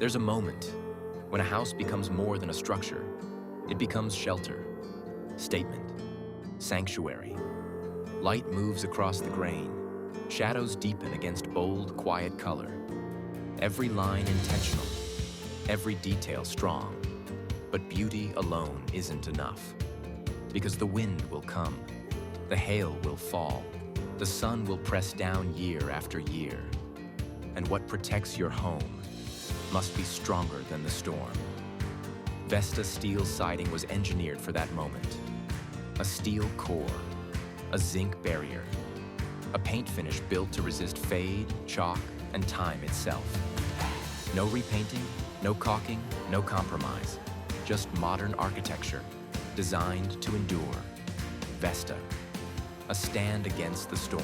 There's a moment when a house becomes more than a structure. It becomes shelter, statement, sanctuary. Light moves across the grain. Shadows deepen against bold, quiet color. Every line intentional, every detail strong. But beauty alone isn't enough. Because the wind will come, the hail will fall, the sun will press down year after year. And what protects your home must be stronger than the storm. Vesta Steel Siding was engineered for that moment. A steel core, a zinc barrier, a paint finish built to resist fade, chalk, and time itself. No repainting, no caulking, no compromise. Just modern architecture, designed to endure. Vesta, a stand against the storm.